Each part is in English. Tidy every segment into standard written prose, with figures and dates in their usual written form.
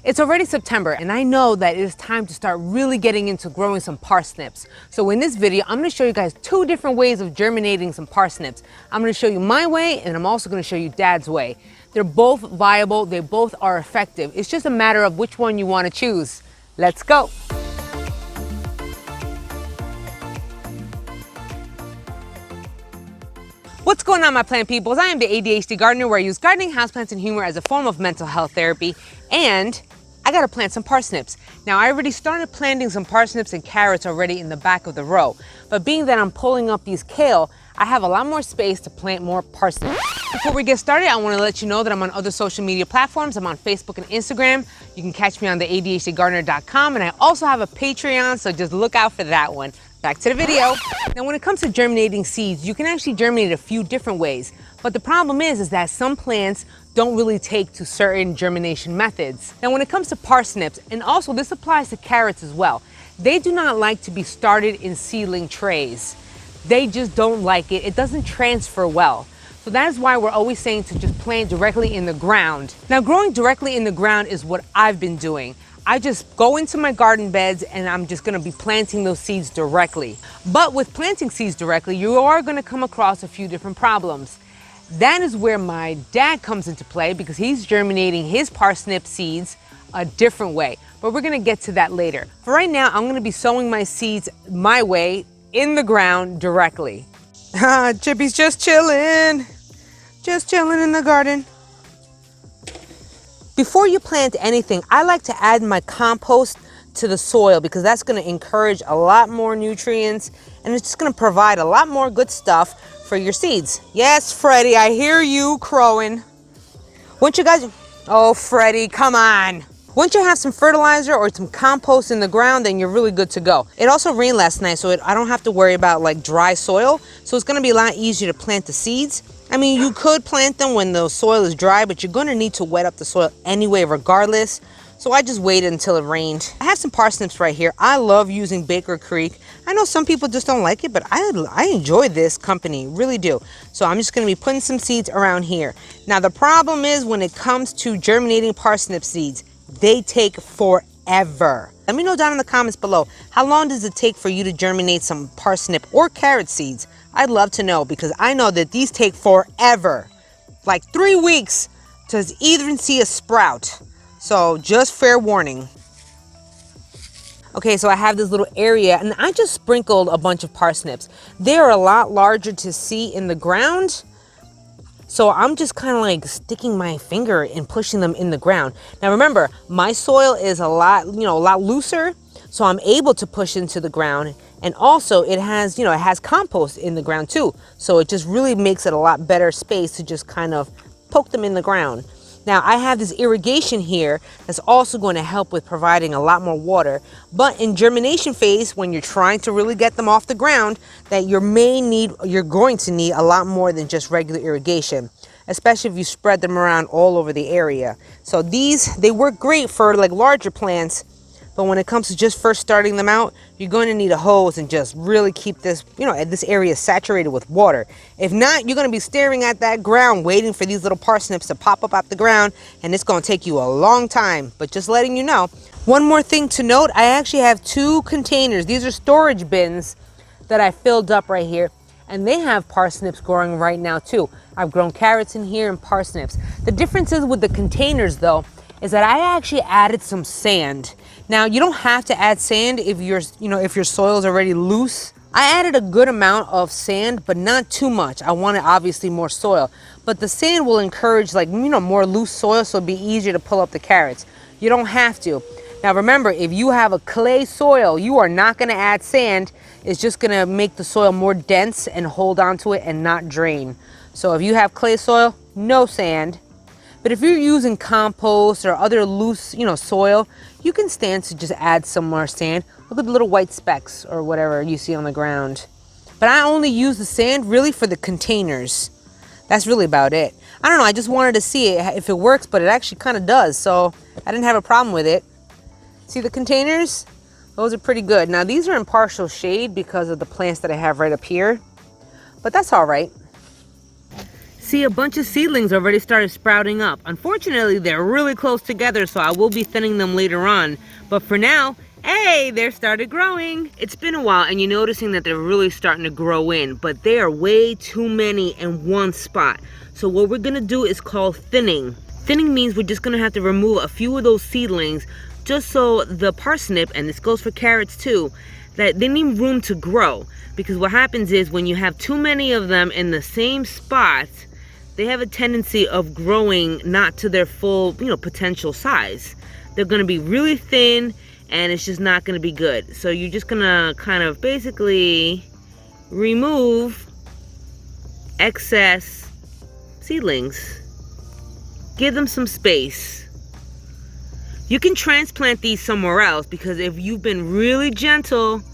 It's already September, and I know that it is time to start really getting into growing some parsnips. So in this video, I'm going to show you guys two different ways of germinating some parsnips. I'm going to show you my way, and I'm also going to show you Dad's way. They're both viable, they both are effective. It's just a matter of which one you want to choose. Let's go. What's going on, my plant peoples? I am the ADHD gardener, where I use gardening, houseplants, and humor as a form of mental health therapy, and I gotta plant some parsnips. Now, I already started planting some parsnips and carrots already in the back of the row, but being that I'm pulling up these kale, I have a lot more space to plant more parsnips. Before we get started, I wanna let you know that I'm on other social media platforms. I'm on Facebook and Instagram. You can catch me on the ADHDgardener.com, and I also have a Patreon, so just look out for that one. Back to the video. Now, when it comes to germinating seeds, you can actually germinate a few different ways. But the problem is that some plants don't really take to certain germination methods. Now, when it comes to parsnips, and also this applies to carrots as well, they do not like to be started in seedling trays. They just don't like it. It doesn't transfer well. So that is why we're always saying to just plant directly in the ground. Now, growing directly in the ground is what I've been doing. I just go into my garden beds and I'm just gonna be planting those seeds directly. But with planting seeds directly, you are gonna come across a few different problems. That is where my dad comes into play, because he's germinating his parsnip seeds a different way. But we're gonna get to that later. For right now, I'm gonna be sowing my seeds my way in the ground directly. Chippy's just chilling in the garden. Before you plant anything, I like to add my compost to the soil, because that's going to encourage a lot more nutrients, and it's just going to provide a lot more good stuff for your seeds. Yes, Freddie, I hear you crowing. Once you guys, oh, Freddie, come on. Once you have some fertilizer or some compost in the ground, then you're really good to go. It also rained last night, so I don't have to worry about like dry soil. So it's going to be a lot easier to plant the seeds. I mean, you could plant them when the soil is dry, but you're going to need to wet up the soil anyway, regardless. So I just waited until it rained. I have some parsnips right here. I love using Baker Creek. I know some people just don't like it, but I enjoy this company, really do. So I'm just going to be putting some seeds around here. Now, the problem is when it comes to germinating parsnip seeds, they take forever. Let me know down in the comments below, how long does it take for you to germinate some parsnip or carrot seeds? I'd love to know, because I know that these take forever, like 3 weeks to even see a sprout. So just fair warning. Okay, so I have this little area, and I just sprinkled a bunch of parsnips. They are a lot larger to see in the ground, so I'm just kind of like sticking my finger and pushing them in the ground. Now remember, my soil is a lot looser, so I'm able to push into the ground. And also it has, it has compost in the ground too. So it just really makes it a lot better space to just kind of poke them in the ground. Now I have this irrigation here that's also going to help with providing a lot more water. But in germination phase, when you're trying to really get them off the ground, that you're going to need a lot more than just regular irrigation, especially if you spread them around all over the area. So they work great for like larger plants. But when it comes to just first starting them out, you're going to need a hose and just really keep this, this area saturated with water. If not, you're going to be staring at that ground waiting for these little parsnips to pop up out the ground, and it's going to take you a long time. But just letting you know. One more thing to note, I actually have 2 containers. These are storage bins that I filled up right here, and they have parsnips growing right now too. I've grown carrots in here and parsnips. The difference is with the containers though, is that I actually added some sand. Now, you don't have to add sand if your soil is already loose. I added a good amount of sand, but not too much. I wanted obviously more soil, but the sand will encourage more loose soil, so it'll be easier to pull up the carrots. You don't have to. Now remember, if you have a clay soil, you are not going to add sand. It's just going to make the soil more dense and hold on to it and not drain. So if you have clay soil, no sand. But if you're using compost or other loose, soil, you can stand to just add some more sand. Look at the little white specks or whatever you see on the ground. But I only use the sand really for the containers. That's really about it. I don't know, I just wanted to see if it works, but it actually kind of does. So I didn't have a problem with it. See the containers? Those are pretty good. Now these are in partial shade because of the plants that I have right up here, but that's all right. See, a bunch of seedlings already started sprouting up. Unfortunately, they're really close together, so I will be thinning them later on. But for now, hey, they're started growing. It's been a while, and you're noticing that they're really starting to grow in, but they are way too many in one spot. So what we're gonna do is called thinning. Thinning means we're just gonna have to remove a few of those seedlings just so the parsnip, and this goes for carrots too, that they need room to grow. Because what happens is when you have too many of them in the same spot, they have a tendency of growing not to their full, potential size. They're gonna be really thin and it's just not gonna be good. So you're just gonna kind of basically remove excess seedlings. Give them some space. You can transplant these somewhere else because if you've been really gentle,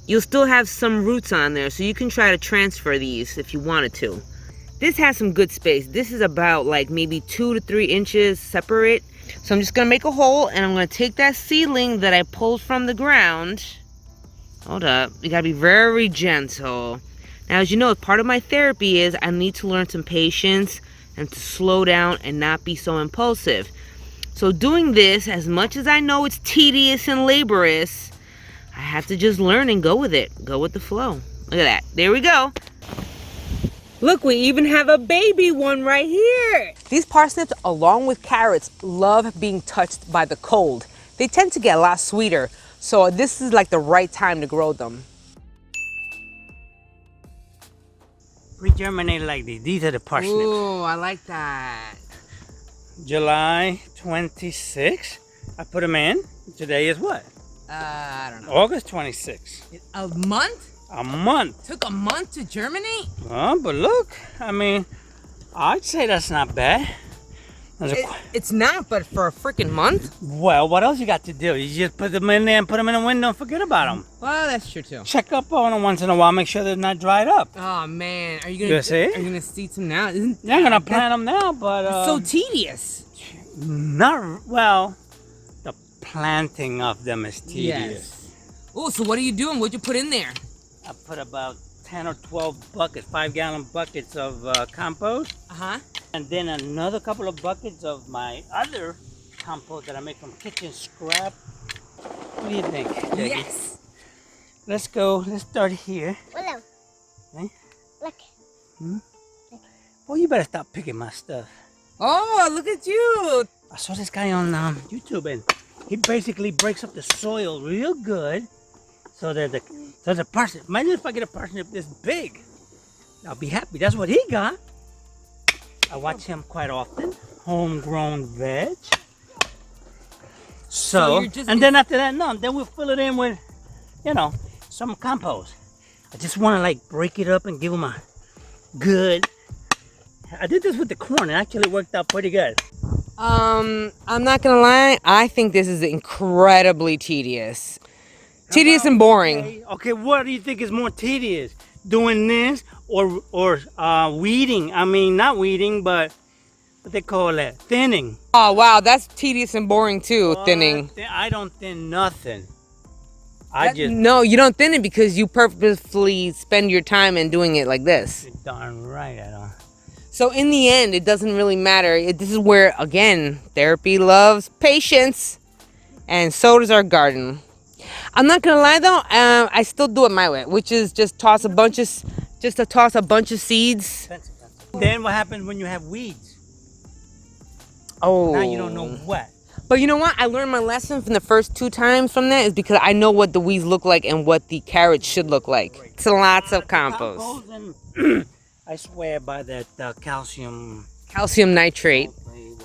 you'll still have some roots on there. So you can try to transfer these if you wanted to. This has some good space. This is about like maybe 2 to 3 inches separate. So I'm just gonna make a hole and I'm gonna take that seedling that I pulled from the ground. Hold up, you gotta be very gentle. Now, as you know, part of my therapy is I need to learn some patience and to slow down and not be so impulsive. So doing this, as much as I know it's tedious and laborious, I have to just learn and go with it. Go with the flow. Look at that. There we go. Look, we even have a baby one right here. These parsnips, along with carrots, love being touched by the cold. They tend to get a lot sweeter, so this is like the right time to grow them. Pre-germinated like these. These are the parsnips. Ooh, I like that. July 26th, I put them in. Today is what? I don't know. August 26th. A month? A month. Took a month to germinate? Oh, but look, I mean, I'd say that's not bad. It's not, but for a freaking month? Well, what else you got to do? You just put them in there and put them in the window and forget about them. Well, that's true too. Check up on them once in a while, make sure they're not dried up. Oh man, are you You see? Are you gonna seed some now? I'm gonna plant them now, but it's so tedious. not well. The planting of them is tedious. Yes. Oh, so what are you doing? What'd you put in there? I put about 10 or 12 buckets, 5-gallon buckets of compost. Uh-huh. And then another couple of buckets of my other compost that I make from kitchen scrap. What do you think, Jackie? Yes. Let's go. Let's start here. Hello. Okay? Look. Well, you better stop picking my stuff. Oh, look at you. I saw this guy on YouTube, and he basically breaks up the soil real good so that the parsnip. Imagine if I get a parsnip this big. I'll be happy. That's what he got. I watch him quite often. Homegrown veg. So and then after that, then we'll fill it in with, some compost. I just want to like break it up and give them a good. I did this with the corn. It actually worked out pretty good. I'm not gonna lie. I think this is incredibly tedious. Tedious and boring. Okay, what do you think is more tedious? Doing this or weeding? I mean, not weeding, but what they call it? Thinning. Oh, wow. That's tedious and boring, too, thinning. I don't thin nothing. No, you don't thin it because you purposefully spend your time in doing it like this. You're darn right I don't. So in the end, it doesn't really matter. This is where, again, therapy loves patience. And so does our garden. I'm not gonna lie though, I still do it my way, which is just toss a bunch of seeds. Then what happens when you have weeds? Oh. Now you don't know what. But you know what? I learned my lesson from the first 2 times from that is because I know what the weeds look like and what the carrots should look like. It's lots of compost. And I swear by that calcium. Calcium nitrate.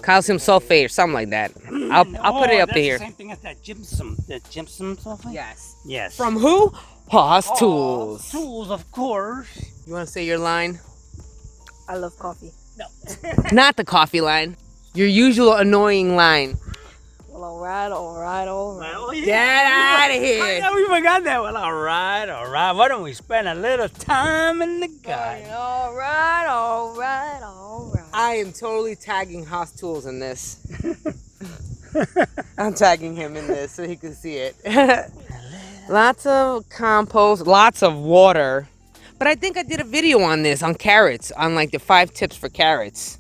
Calcium sulfate or something like that. I'll put it up here. The same thing as that gypsum. The gypsum sulfate? Yes. Yes. From who? Haas Tools. Tools, of course. You want to say your line? I love coffee. No. Not the coffee line. Your usual annoying line. Well, alright. Oh, yeah. Get out of here. Yeah, we forgot that. Well, all right. Why don't we spend a little time in the garden? Alright. I am totally tagging Haas Tools in this. I'm tagging him in this so he can see it. Lots of compost, lots of water. But I think I did a video on this, on carrots, on like the 5 tips for carrots.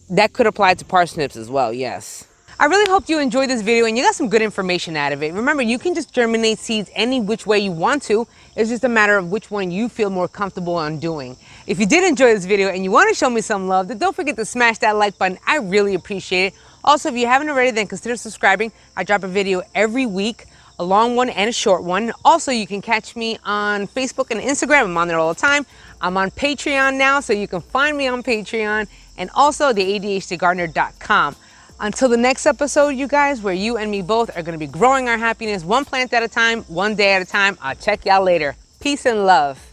That could apply to parsnips as well, yes. I really hope you enjoyed this video and you got some good information out of it. Remember, you can just germinate seeds any which way you want to. It's just a matter of which one you feel more comfortable on doing. If you did enjoy this video and you want to show me some love, then don't forget to smash that like button. I really appreciate it. Also, if you haven't already, then consider subscribing. I drop a video every week, a long one and a short one. Also, you can catch me on Facebook and Instagram. I'm on there all the time. I'm on Patreon now, so you can find me on Patreon, and also the ADHDgardener.com. Until the next episode, you guys, where you and me both are going to be growing our happiness one plant at a time, one day at a time. I'll check y'all later. Peace and love.